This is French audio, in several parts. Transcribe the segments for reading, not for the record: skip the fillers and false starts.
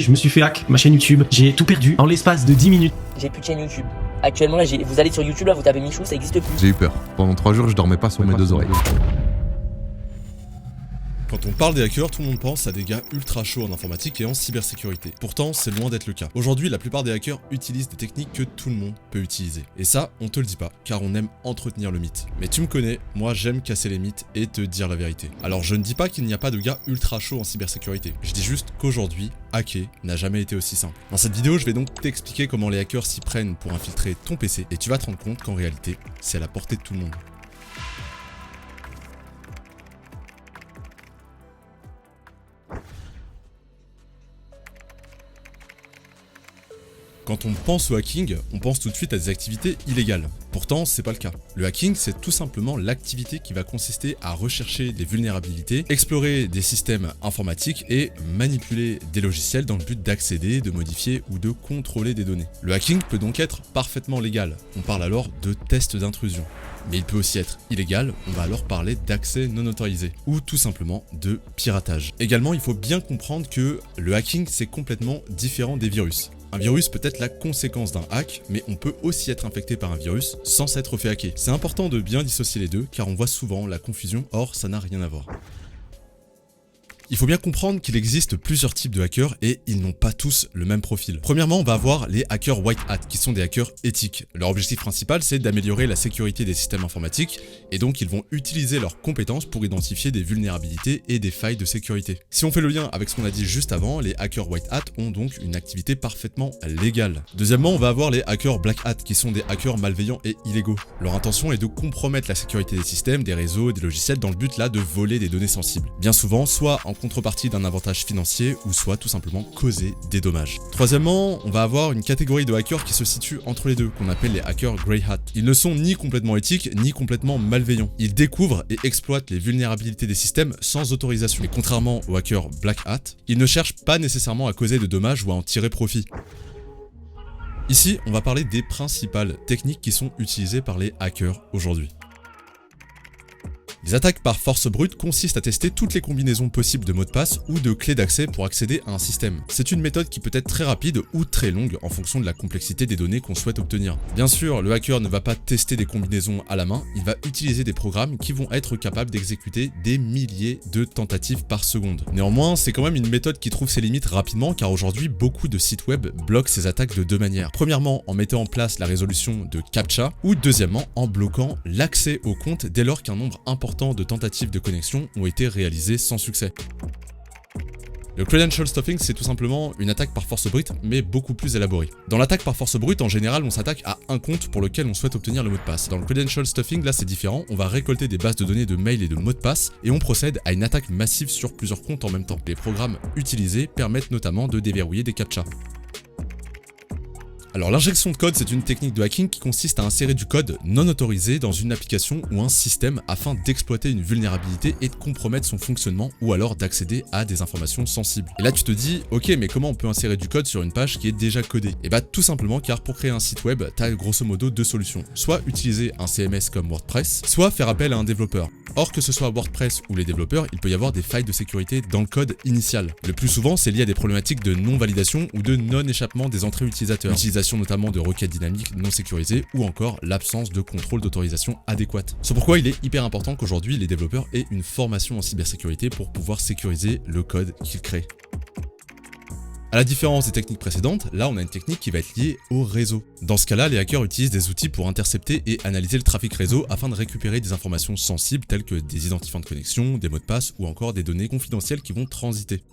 Je me suis fait hack ma chaîne YouTube, j'ai tout perdu en l'espace de 10 minutes. J'ai plus de chaîne YouTube. Actuellement là, vous allez sur YouTube, là vous tapez Michou, ça existe plus. J'ai eu peur. Pendant 3 jours, je dormais pas sur mes 2 oreilles. Quand on parle des hackers, tout le monde pense à des gars ultra chauds en informatique et en cybersécurité. Pourtant, c'est loin d'être le cas. Aujourd'hui, la plupart des hackers utilisent des techniques que tout le monde peut utiliser. Et ça, on te le dit pas, car on aime entretenir le mythe. Mais tu me connais, moi j'aime casser les mythes et te dire la vérité. Alors je ne dis pas qu'il n'y a pas de gars ultra chauds en cybersécurité. Je dis juste qu'aujourd'hui, hacker n'a jamais été aussi simple. Dans cette vidéo, je vais donc t'expliquer comment les hackers s'y prennent pour infiltrer ton PC et tu vas te rendre compte qu'en réalité, c'est à la portée de tout le monde. Quand on pense au hacking, on pense tout de suite à des activités illégales. Pourtant, c'est pas le cas. Le hacking, c'est tout simplement l'activité qui va consister à rechercher des vulnérabilités, explorer des systèmes informatiques et manipuler des logiciels dans le but d'accéder, de modifier ou de contrôler des données. Le hacking peut donc être parfaitement légal. On parle alors de test d'intrusion. Mais il peut aussi être illégal, on va alors parler d'accès non autorisé, ou tout simplement de piratage. Également, il faut bien comprendre que le hacking, c'est complètement différent des virus. Un virus peut être la conséquence d'un hack, mais on peut aussi être infecté par un virus sans s'être fait hacker. C'est important de bien dissocier les deux, car on voit souvent la confusion, or ça n'a rien à voir. Il faut bien comprendre qu'il existe plusieurs types de hackers et ils n'ont pas tous le même profil. Premièrement, on va avoir les hackers white hat qui sont des hackers éthiques. Leur objectif principal, c'est d'améliorer la sécurité des systèmes informatiques et donc ils vont utiliser leurs compétences pour identifier des vulnérabilités et des failles de sécurité. Si on fait le lien avec ce qu'on a dit juste avant, les hackers white hat ont donc une activité parfaitement légale. Deuxièmement, on va avoir les hackers black hat qui sont des hackers malveillants et illégaux. Leur intention est de compromettre la sécurité des systèmes, des réseaux et des logiciels dans le but là de voler des données sensibles. Bien souvent, soit en contrepartie d'un avantage financier ou soit tout simplement causer des dommages. Troisièmement, on va avoir une catégorie de hackers qui se situe entre les deux, qu'on appelle les hackers grey hat. Ils ne sont ni complètement éthiques ni complètement malveillants. Ils découvrent et exploitent les vulnérabilités des systèmes sans autorisation. Et contrairement aux hackers black hat, ils ne cherchent pas nécessairement à causer de dommages ou à en tirer profit. Ici, on va parler des principales techniques qui sont utilisées par les hackers aujourd'hui. Les attaques par force brute consistent à tester toutes les combinaisons possibles de mots de passe ou de clés d'accès pour accéder à un système. C'est une méthode qui peut être très rapide ou très longue en fonction de la complexité des données qu'on souhaite obtenir. Bien sûr, le hacker ne va pas tester des combinaisons à la main, il va utiliser des programmes qui vont être capables d'exécuter des milliers de tentatives par seconde. Néanmoins, c'est quand même une méthode qui trouve ses limites rapidement car aujourd'hui, beaucoup de sites web bloquent ces attaques de deux manières. Premièrement, en mettant en place la résolution de CAPTCHA ou deuxièmement, en bloquant l'accès au compte dès lors qu'un nombre important de tentatives de connexion ont été réalisées sans succès. Le credential stuffing, c'est tout simplement une attaque par force brute, mais beaucoup plus élaborée. Dans l'attaque par force brute, en général, on s'attaque à un compte pour lequel on souhaite obtenir le mot de passe. Dans le credential stuffing, là, c'est différent. On va récolter des bases de données de mails et de mots de passe, et on procède à une attaque massive sur plusieurs comptes en même temps. Les programmes utilisés permettent notamment de déverrouiller des CAPTCHA. Alors l'injection de code, c'est une technique de hacking qui consiste à insérer du code non autorisé dans une application ou un système afin d'exploiter une vulnérabilité et de compromettre son fonctionnement ou alors d'accéder à des informations sensibles. Et là tu te dis, ok mais comment on peut insérer du code sur une page qui est déjà codée? Et bah tout simplement car pour créer un site web, t'as grosso modo deux solutions. Soit utiliser un CMS comme WordPress, soit faire appel à un développeur. Or que ce soit WordPress ou les développeurs, il peut y avoir des failles de sécurité dans le code initial. Le plus souvent, c'est lié à des problématiques de non-validation ou de non-échappement des entrées utilisateurs. Utilisation notamment de requêtes dynamiques non sécurisées ou encore l'absence de contrôle d'autorisation adéquate. C'est pourquoi il est hyper important qu'aujourd'hui les développeurs aient une formation en cybersécurité pour pouvoir sécuriser le code qu'ils créent. À la différence des techniques précédentes, là on a une technique qui va être liée au réseau. Dans ce cas-là, les hackers utilisent des outils pour intercepter et analyser le trafic réseau afin de récupérer des informations sensibles telles que des identifiants de connexion, des mots de passe ou encore des données confidentielles qui vont transiter.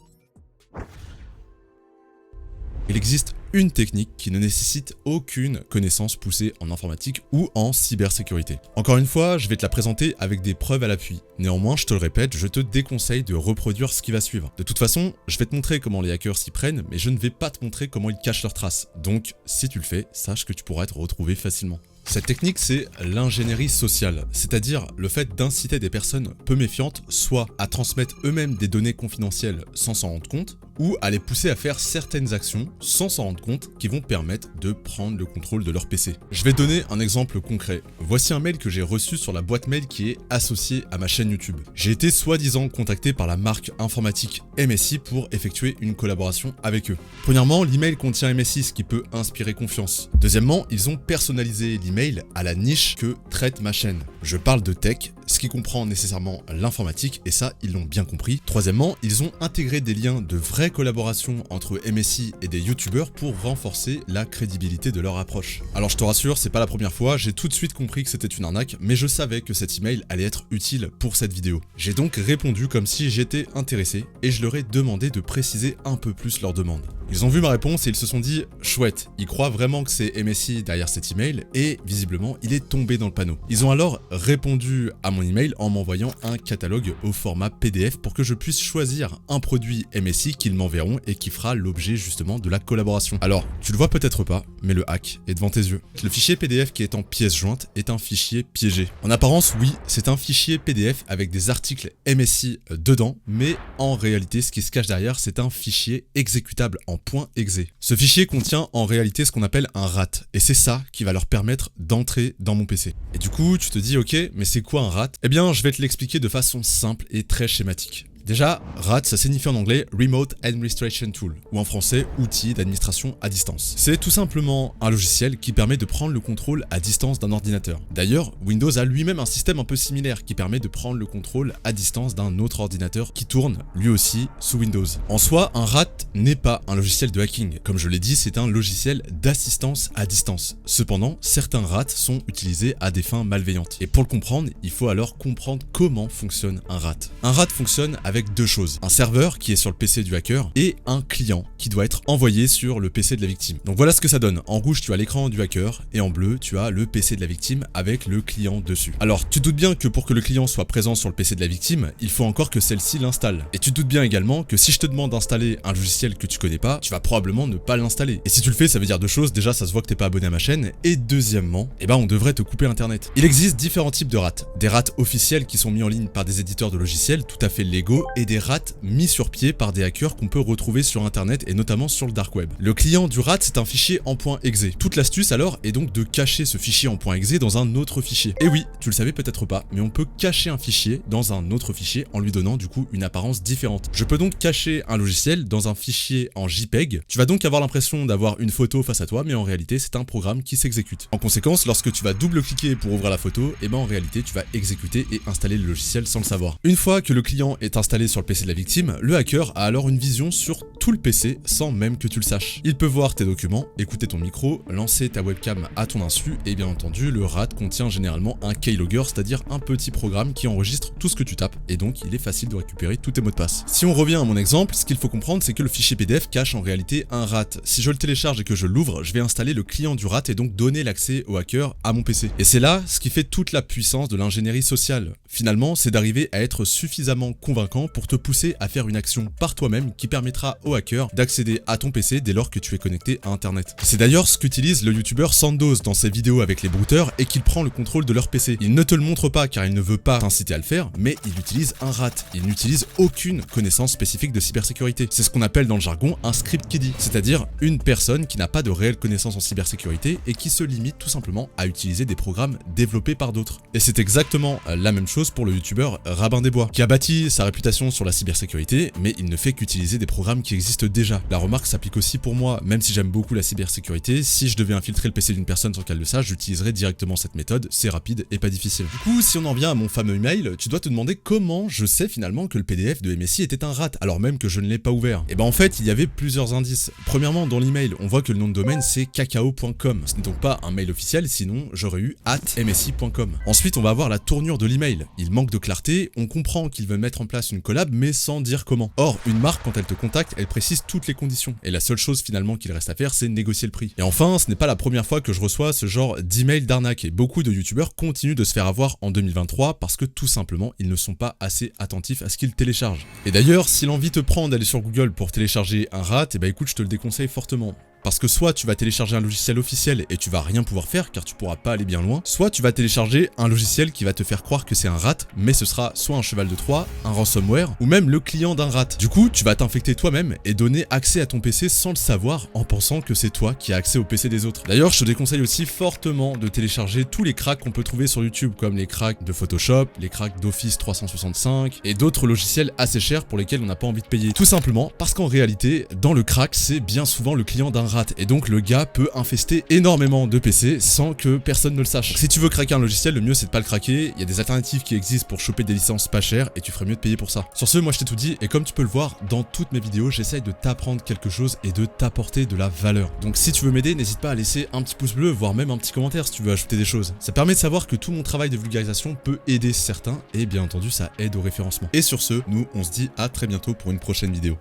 Il existe une technique qui ne nécessite aucune connaissance poussée en informatique ou en cybersécurité. Encore une fois, je vais te la présenter avec des preuves à l'appui. Néanmoins, je te le répète, je te déconseille de reproduire ce qui va suivre. De toute façon, je vais te montrer comment les hackers s'y prennent, mais je ne vais pas te montrer comment ils cachent leurs traces. Donc, si tu le fais, sache que tu pourras être retrouvé facilement. Cette technique, c'est l'ingénierie sociale, c'est-à-dire le fait d'inciter des personnes peu méfiantes soit à transmettre eux-mêmes des données confidentielles sans s'en rendre compte, ou à les pousser à faire certaines actions sans s'en rendre compte qui vont permettre de prendre le contrôle de leur PC. Je vais donner un exemple concret. Voici un mail que j'ai reçu sur la boîte mail qui est associée à ma chaîne YouTube. J'ai été soi-disant contacté par la marque informatique MSI pour effectuer une collaboration avec eux. Premièrement, l'email contient MSI, ce qui peut inspirer confiance. Deuxièmement, ils ont personnalisé l'email à la niche que traite ma chaîne. Je parle de tech, ce qui comprend nécessairement l'informatique, et ça, ils l'ont bien compris. Troisièmement, ils ont intégré des liens de vraie collaboration entre MSI et des youtubeurs pour renforcer la crédibilité de leur approche. Alors je te rassure, c'est pas la première fois, j'ai tout de suite compris que c'était une arnaque, mais je savais que cet email allait être utile pour cette vidéo. J'ai donc répondu comme si j'étais intéressé, et je leur ai demandé de préciser un peu plus leur demande. Ils ont vu ma réponse et ils se sont dit « chouette, ils croient vraiment que c'est MSI derrière cet email » et visiblement il est tombé dans le panneau. Ils ont alors répondu à mon email en m'envoyant un catalogue au format PDF pour que je puisse choisir un produit MSI qu'ils m'enverront et qui fera l'objet justement de la collaboration. Alors, tu le vois peut-être pas, mais le hack est devant tes yeux. Le fichier PDF qui est en pièces jointes est un fichier piégé. En apparence, oui, c'est un fichier PDF avec des articles MSI dedans, mais en réalité, ce qui se cache derrière, c'est un fichier exécutable en .exe. Ce fichier contient en réalité ce qu'on appelle un RAT, et c'est ça qui va leur permettre d'entrer dans mon PC. Et du coup, tu te dis, ok, mais c'est quoi un RAT? Eh bien, je vais te l'expliquer de façon simple et très schématique. Déjà, RAT, ça signifie en anglais Remote Administration Tool, ou en français, outil d'administration à distance. C'est tout simplement un logiciel qui permet de prendre le contrôle à distance d'un ordinateur. D'ailleurs, Windows a lui-même un système un peu similaire qui permet de prendre le contrôle à distance d'un autre ordinateur qui tourne, lui aussi, sous Windows. En soi, un RAT n'est pas un logiciel de hacking. Comme je l'ai dit, c'est un logiciel d'assistance à distance. Cependant, certains RAT sont utilisés à des fins malveillantes. Et pour le comprendre, il faut alors comprendre comment fonctionne un RAT. Un RAT fonctionne avec deux choses, un serveur qui est sur le PC du hacker et un client qui doit être envoyé sur le PC de la victime. Donc voilà ce que ça donne. En rouge, tu as l'écran du hacker et en bleu, tu as le PC de la victime avec le client dessus. Alors, tu te doutes bien que pour que le client soit présent sur le PC de la victime, il faut encore que celle-ci l'installe. Et tu te doutes bien également que si je te demande d'installer un logiciel que tu connais pas, tu vas probablement ne pas l'installer. Et si tu le fais, ça veut dire deux choses. Déjà, ça se voit que t'es pas abonné à ma chaîne. Et deuxièmement, on devrait te couper internet. Il existe différents types de RAT. Des RAT officiels qui sont mis en ligne par des éditeurs de logiciels tout à fait légaux et des RAT mis sur pied par des hackers qu'on peut retrouver sur internet et notamment sur le dark web. Le client du RAT, c'est un fichier en .exe. Toute l'astuce alors est donc de cacher ce fichier en .exe dans un autre fichier. Et oui, tu le savais peut-être pas, mais on peut cacher un fichier dans un autre fichier en lui donnant du coup une apparence différente. Je peux donc cacher un logiciel dans un fichier en JPEG. Tu vas donc avoir l'impression d'avoir une photo face à toi, mais en réalité c'est un programme qui s'exécute. En conséquence, lorsque tu vas double-cliquer pour ouvrir la photo, en réalité tu vas exécuter et installer le logiciel sans le savoir. Une fois que le client est installé sur le PC de la victime, le hacker a alors une vision sur tout le PC sans même que tu le saches. Il peut voir tes documents, écouter ton micro, lancer ta webcam à ton insu et bien entendu le RAT contient généralement un keylogger, c'est-à-dire un petit programme qui enregistre tout ce que tu tapes et donc il est facile de récupérer tous tes mots de passe. Si on revient à mon exemple, ce qu'il faut comprendre c'est que le fichier PDF cache en réalité un RAT. Si je le télécharge et que je l'ouvre, je vais installer le client du RAT et donc donner l'accès au hacker à mon PC. Et c'est là ce qui fait toute la puissance de l'ingénierie sociale. Finalement, c'est d'arriver à être suffisamment convaincant pour te pousser à faire une action par toi-même qui permettra au hacker d'accéder à ton PC dès lors que tu es connecté à internet. C'est d'ailleurs ce qu'utilise le youtubeur Sandoz dans ses vidéos avec les brouteurs et qu'il prend le contrôle de leur PC. Il ne te le montre pas car il ne veut pas t'inciter à le faire, mais il utilise un RAT. Il n'utilise aucune connaissance spécifique de cybersécurité. C'est ce qu'on appelle dans le jargon un script kiddie, c'est-à-dire une personne qui n'a pas de réelle connaissance en cybersécurité et qui se limite tout simplement à utiliser des programmes développés par d'autres. Et c'est exactement la même chose pour le youtubeur Rabin des Bois, qui a bâti sa réputation sur la cybersécurité, mais il ne fait qu'utiliser des programmes qui existent déjà. La remarque s'applique aussi pour moi, même si j'aime beaucoup la cybersécurité, si je devais infiltrer le PC d'une personne sans qu'elle le sache, j'utiliserais directement cette méthode, c'est rapide et pas difficile. Du coup, si on en vient à mon fameux email, tu dois te demander comment je sais finalement que le PDF de MSI était un RAT, alors même que je ne l'ai pas ouvert. Et en fait, il y avait plusieurs indices. Premièrement, dans l'email, on voit que le nom de domaine c'est cacao.com. Ce n'est donc pas un mail officiel, sinon j'aurais eu @msi.com. Ensuite, on va avoir la tournure de l'email. Il manque de clarté, on comprend qu'ils veulent mettre en place une collab, mais sans dire comment. Or, une marque, quand elle te contacte, elle précise toutes les conditions. Et la seule chose finalement qu'il reste à faire, c'est négocier le prix. Et enfin, ce n'est pas la première fois que je reçois ce genre d'email d'arnaque. Et beaucoup de youtubeurs continuent de se faire avoir en 2023 parce que tout simplement, ils ne sont pas assez attentifs à ce qu'ils téléchargent. Et d'ailleurs, si l'envie te prend d'aller sur Google pour télécharger un RAT, écoute, je te le déconseille fortement. Parce que soit tu vas télécharger un logiciel officiel et tu vas rien pouvoir faire car tu pourras pas aller bien loin, soit tu vas télécharger un logiciel qui va te faire croire que c'est un rat, mais ce sera soit un cheval de Troie, un ransomware ou même le client d'un rat. Du coup, tu vas t'infecter toi-même et donner accès à ton PC sans le savoir en pensant que c'est toi qui as accès au PC des autres. D'ailleurs, je te déconseille aussi fortement de télécharger tous les cracks qu'on peut trouver sur YouTube, comme les cracks de Photoshop, les cracks d'Office 365 et d'autres logiciels assez chers pour lesquels on n'a pas envie de payer. Tout simplement parce qu'en réalité, dans le crack, c'est bien souvent le client d'un rat et donc le gars peut infester énormément de PC sans que personne ne le sache. Si tu veux craquer un logiciel, le mieux c'est de pas le craquer. Il y a des alternatives qui existent pour choper des licences pas chères et tu ferais mieux de payer pour ça. Sur ce, moi je t'ai tout dit et comme tu peux le voir, dans toutes mes vidéos, j'essaye de t'apprendre quelque chose et de t'apporter de la valeur. Donc si tu veux m'aider, n'hésite pas à laisser un petit pouce bleu, voire même un petit commentaire si tu veux ajouter des choses. Ça permet de savoir que tout mon travail de vulgarisation peut aider certains et bien entendu ça aide au référencement. Et sur ce, nous on se dit à très bientôt pour une prochaine vidéo.